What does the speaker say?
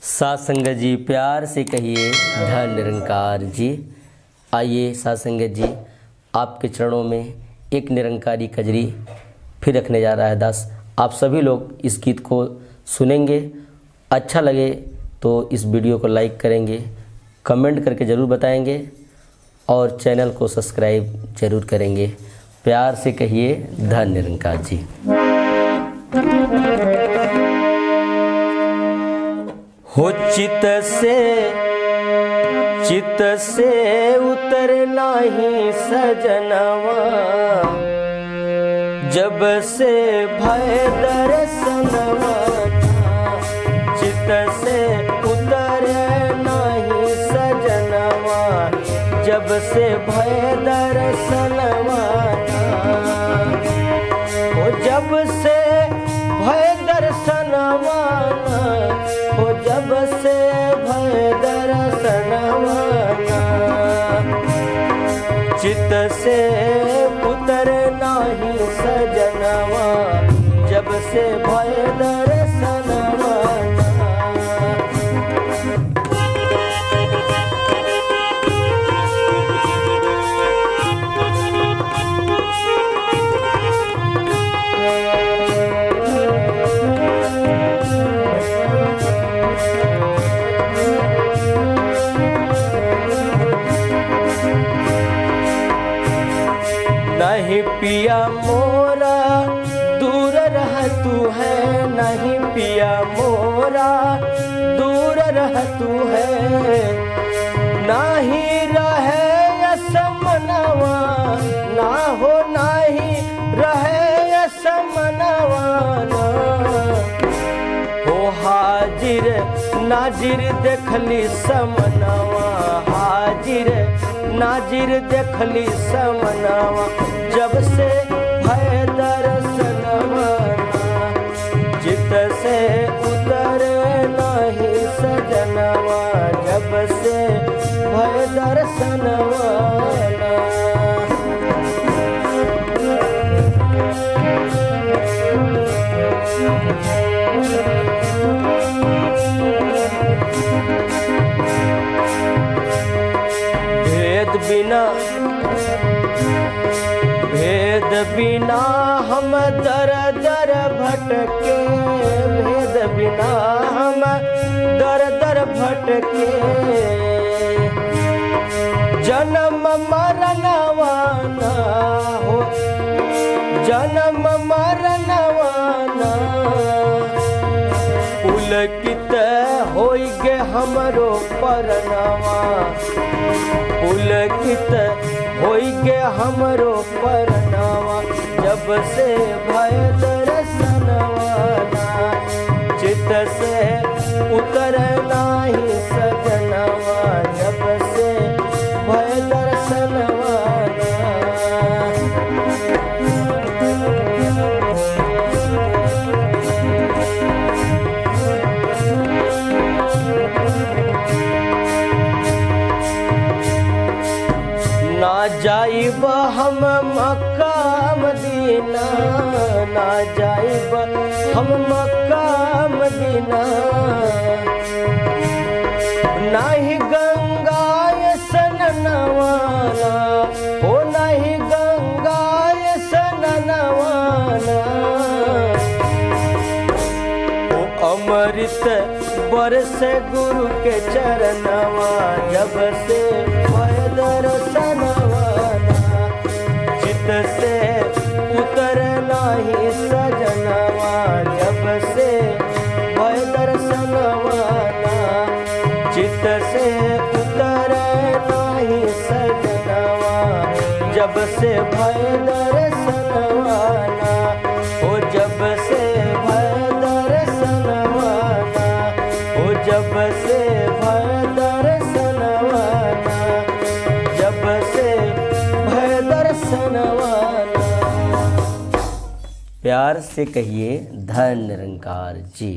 साथ संगत जी प्यार से कहिए धन निरंकार जी। आइए साथ संगत जी, आपके चरणों में एक निरंकारी कजरी फिर रखने जा रहा है दास। आप सभी लोग इस गीत को सुनेंगे, अच्छा लगे तो इस वीडियो को लाइक करेंगे, कमेंट करके ज़रूर बताएंगे और चैनल को सब्सक्राइब ज़रूर करेंगे। प्यार से कहिए धन निरंकार जी। हो चित से उतर नाही सजनवा, जब से भय दर्शनवा। चित से उतर नाही सजनवा, जब से भय दर्शनवा। हो जब से भय दर्शनवा, हो जब से भय दर्शनवा। चित से उतर नाही सजनवा, जब से भय दर्शनवा। नहीं पिया मोरा दूर रह तू है, नहीं पिया मोरा दूर रह तू है। नाही रहे असमनवा, ना हो नाही रहे असमनवा। हो हाजिर नाजिर देखली समनवा, हाजिर नाजिर देखली समनवा। जब से भय दर्शनवा, चित से उतर नाही सजनवा। जब से भय दर्शनवा। भेद बिना हम दर दर भटके, भेद बिना हम दर दर भटके। जन्म मरनवा ना हो, जन्म मरनवा ना। पुलकित होई गे हमरो परनवा, पुलकित होई गे हमरो परनवा। जब से भय दर्शनवा, चित से उतर नाही सजनवा। जब से भय दर्शनवा। ना जाइब हम मक्का मदीना, ना जाइब हम मक्का मदीना। नाही गंगा सननवा, हो नाही गंगा सननवा। ओ अमृत बरस गुरु के चरणवा। जब से भय दर्शनवा, चित से उतर नाही सजनवा। जब से भय दर्शनवा, चित से उतर नाही सजनवा। जब से भय दर्शनवा। हो जब से भय दर्शनवा, हो जब से भय दर्शनवा। जब से भय दर्शनवा। प्यार से कहिए धन निरंकार जी।